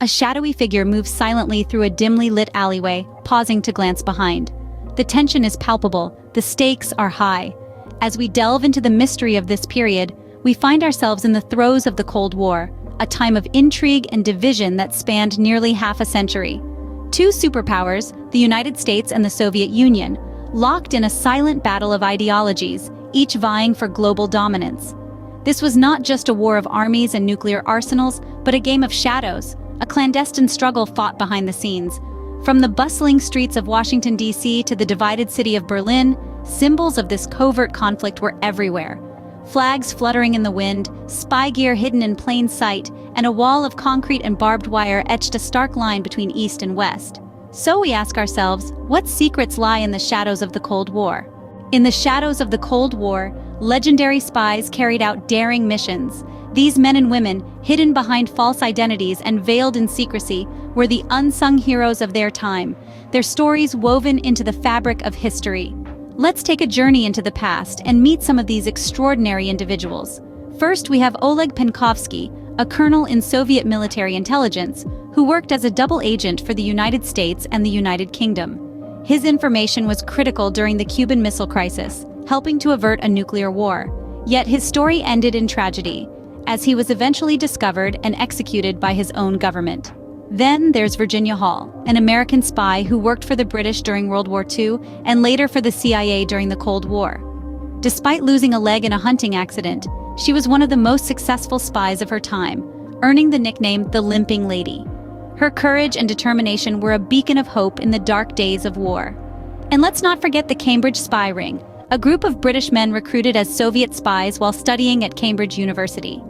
A shadowy figure moves silently through a dimly lit alleyway, pausing to glance behind. The tension is palpable, the stakes are high. As we delve into the mystery of this period, we find ourselves in the throes of the Cold War, a time of intrigue and division that spanned nearly half a century. Two superpowers, the United States and the Soviet Union, locked in a silent battle of ideologies, each vying for global dominance. This was not just a war of armies and nuclear arsenals, but a game of shadows, a clandestine struggle fought behind the scenes. From the bustling streets of Washington, D.C. to the divided city of Berlin, symbols of this covert conflict were everywhere. Flags fluttering in the wind, spy gear hidden in plain sight, and a wall of concrete and barbed wire etched a stark line between East and West. So we ask ourselves, what secrets lie in the shadows of the Cold War? In the shadows of the Cold War, legendary spies carried out daring missions. These men and women, hidden behind false identities and veiled in secrecy, were the unsung heroes of their time, their stories woven into the fabric of history. Let's take a journey into the past and meet some of these extraordinary individuals. First, we have Oleg Penkovsky, a colonel in Soviet military intelligence, who worked as a double agent for the United States and the United Kingdom. His information was critical during the Cuban Missile Crisis, helping to avert a nuclear war. Yet his story ended in tragedy, as he was eventually discovered and executed by his own government. Then there's Virginia Hall, an American spy who worked for the British during World War II and later for the CIA during the Cold War. Despite losing a leg in a hunting accident, she was one of the most successful spies of her time, earning the nickname the Limping Lady. Her courage and determination were a beacon of hope in the dark days of war. And let's not forget the Cambridge Spy Ring, a group of British men recruited as Soviet spies while studying at Cambridge University.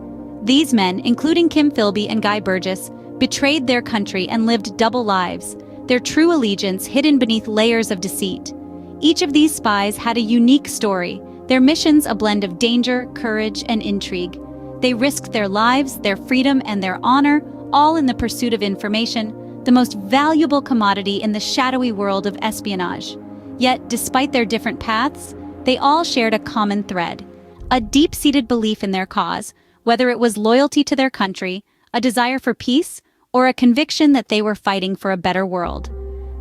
These men, including Kim Philby and Guy Burgess, betrayed their country and lived double lives, their true allegiance hidden beneath layers of deceit. Each of these spies had a unique story, their missions a blend of danger, courage, and intrigue. They risked their lives, their freedom, and their honor, all in the pursuit of information, the most valuable commodity in the shadowy world of espionage. Yet, despite their different paths, they all shared a common thread, a deep-seated belief in their cause, whether it was loyalty to their country, a desire for peace, or a conviction that they were fighting for a better world.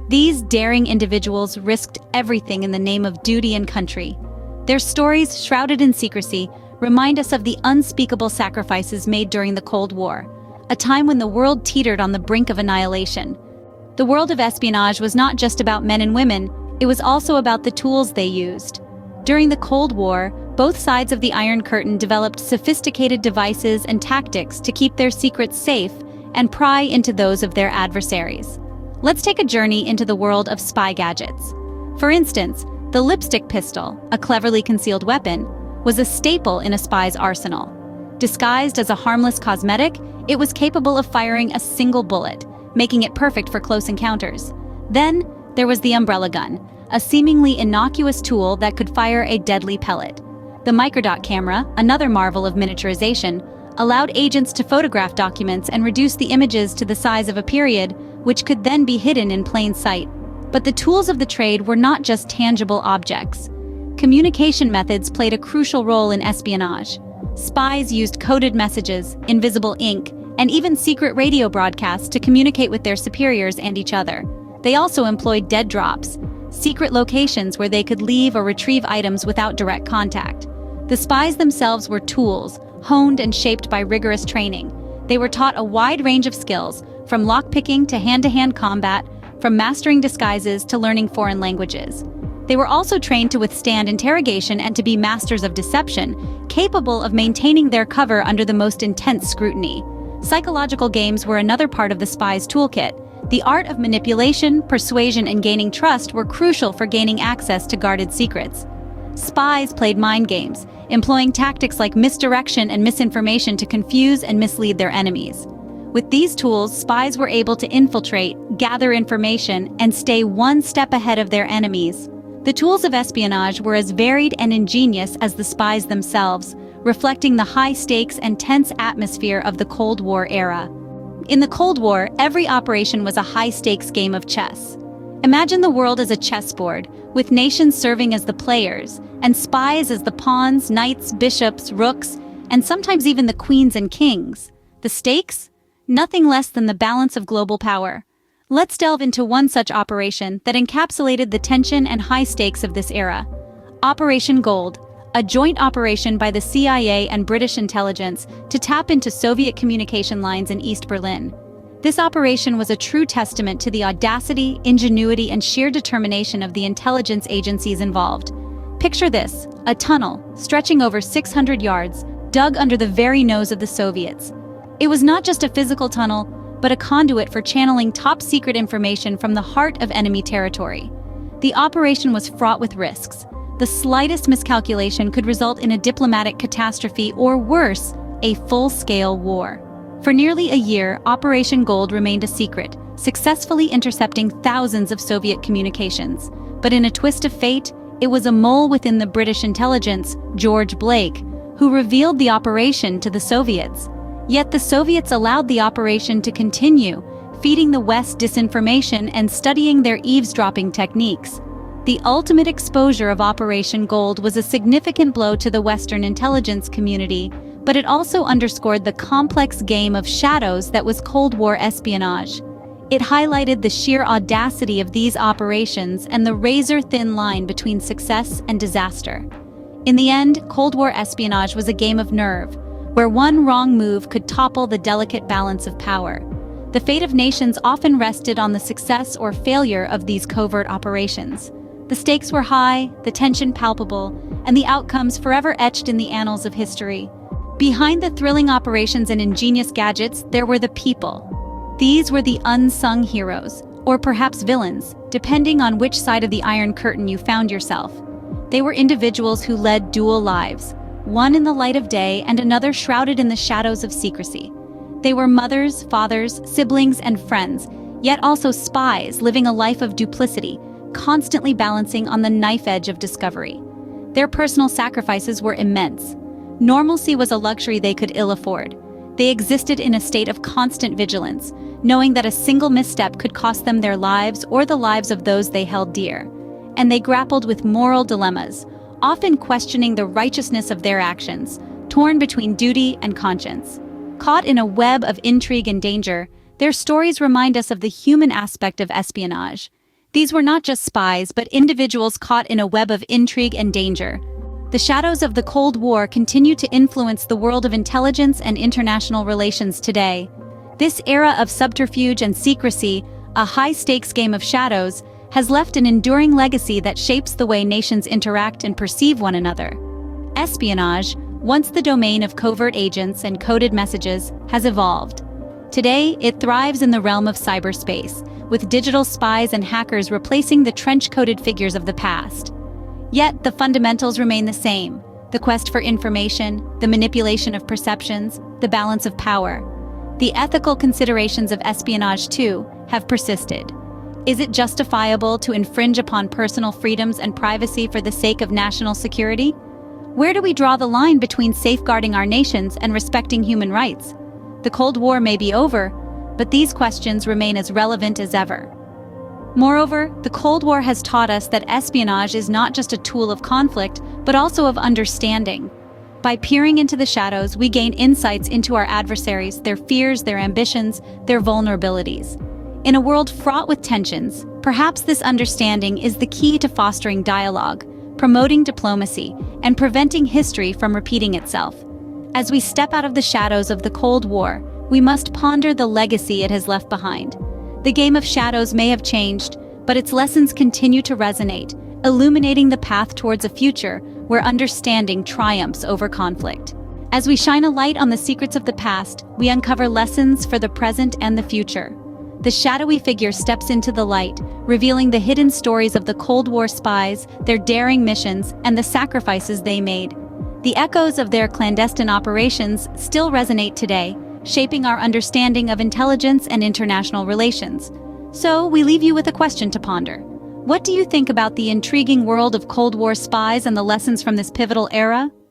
These daring individuals risked everything in the name of duty and country. Their stories, shrouded in secrecy, remind us of the unspeakable sacrifices made during the Cold War, a time when the world teetered on the brink of annihilation. The world of espionage was not just about men and women, it was also about the tools they used. During the Cold War, both sides of the Iron Curtain developed sophisticated devices and tactics to keep their secrets safe and pry into those of their adversaries. Let's take a journey into the world of spy gadgets. For instance, the lipstick pistol, a cleverly concealed weapon, was a staple in a spy's arsenal. Disguised as a harmless cosmetic, it was capable of firing a single bullet, making it perfect for close encounters. Then, there was the umbrella gun, a seemingly innocuous tool that could fire a deadly pellet. The microdot camera, another marvel of miniaturization, allowed agents to photograph documents and reduce the images to the size of a period, which could then be hidden in plain sight. But the tools of the trade were not just tangible objects. Communication methods played a crucial role in espionage. Spies used coded messages, invisible ink, and even secret radio broadcasts to communicate with their superiors and each other. They also employed dead drops, secret locations where they could leave or retrieve items without direct contact. The spies themselves were tools, honed and shaped by rigorous training. They were taught a wide range of skills, from lockpicking to hand-to-hand combat, from mastering disguises to learning foreign languages. They were also trained to withstand interrogation and to be masters of deception, capable of maintaining their cover under the most intense scrutiny. Psychological games were another part of the spy's toolkit. The art of manipulation, persuasion, and gaining trust were crucial for gaining access to guarded secrets. Spies played mind games, employing tactics like misdirection and misinformation to confuse and mislead their enemies. With these tools, spies were able to infiltrate, gather information, and stay one step ahead of their enemies. The tools of espionage were as varied and ingenious as the spies themselves, reflecting the high stakes and tense atmosphere of the Cold War era. In the Cold War, every operation was a high-stakes game of chess. Imagine the world as a chessboard, with nations serving as the players, and spies as the pawns, knights, bishops, rooks, and sometimes even the queens and kings. The stakes? nothing less than the balance of global power. Let's delve into one such operation that encapsulated the tension and high stakes of this era. Operation Gold, a joint operation by the CIA and British intelligence to tap into Soviet communication lines in East Berlin. This operation was a true testament to the audacity, ingenuity, and sheer determination of the intelligence agencies involved. Picture this, a tunnel, stretching over 600 yards, dug under the very nose of the Soviets. It was not just a physical tunnel, but a conduit for channeling top-secret information from the heart of enemy territory. The operation was fraught with risks. The slightest miscalculation could result in a diplomatic catastrophe or worse, a full-scale war. For nearly a year, Operation Gold remained a secret, successfully intercepting thousands of Soviet communications. But in a twist of fate, it was a mole within the British intelligence, George Blake, who revealed the operation to the Soviets. Yet the Soviets allowed the operation to continue, feeding the West disinformation and studying their eavesdropping techniques. The ultimate exposure of Operation Gold was a significant blow to the Western intelligence community, but it also underscored the complex game of shadows that was Cold War espionage. It highlighted the sheer audacity of these operations and the razor-thin line between success and disaster. In the end, Cold War espionage was a game of nerve, where one wrong move could topple the delicate balance of power. The fate of nations often rested on the success or failure of these covert operations. The stakes were high, the tension palpable, and the outcomes forever etched in the annals of history. Behind the thrilling operations and ingenious gadgets, there were the people. These were the unsung heroes, or perhaps villains, depending on which side of the Iron Curtain you found yourself. They were individuals who led dual lives, one in the light of day and another shrouded in the shadows of secrecy. They were mothers, fathers, siblings, and friends, yet also spies living a life of duplicity, constantly balancing on the knife edge of discovery. Their personal sacrifices were immense. Normalcy was a luxury they could ill afford. They existed in a state of constant vigilance, knowing that a single misstep could cost them their lives or the lives of those they held dear. And they grappled with moral dilemmas, often questioning the righteousness of their actions, torn between duty and conscience. Caught in a web of intrigue and danger, their stories remind us of the human aspect of espionage. These were not just spies, but individuals caught in a web of intrigue and danger. The shadows of the Cold War continue to influence the world of intelligence and international relations today. This era of subterfuge and secrecy, a high-stakes game of shadows, has left an enduring legacy that shapes the way nations interact and perceive one another. Espionage, once the domain of covert agents and coded messages, has evolved. Today, it thrives in the realm of cyberspace, with digital spies and hackers replacing the trench-coated figures of the past. Yet, the fundamentals remain the same: the quest for information, the manipulation of perceptions, the balance of power. The ethical considerations of espionage, too, have persisted. Is it justifiable to infringe upon personal freedoms and privacy for the sake of national security? Where do we draw the line between safeguarding our nations and respecting human rights? The Cold War may be over, but these questions remain as relevant as ever. Moreover, the Cold War has taught us that espionage is not just a tool of conflict, but also of understanding. By peering into the shadows, we gain insights into our adversaries, their fears, their ambitions, their vulnerabilities. In a world fraught with tensions, perhaps this understanding is the key to fostering dialogue, promoting diplomacy, and preventing history from repeating itself. As we step out of the shadows of the Cold War, we must ponder the legacy it has left behind. The game of shadows may have changed, but its lessons continue to resonate, illuminating the path towards a future where understanding triumphs over conflict. As we shine a light on the secrets of the past, we uncover lessons for the present and the future. The shadowy figure steps into the light, revealing the hidden stories of the Cold War spies, their daring missions, and the sacrifices they made. The echoes of their clandestine operations still resonate today, shaping our understanding of intelligence and international relations. So, we leave you with a question to ponder. What do you think about the intriguing world of Cold War spies and the lessons from this pivotal era?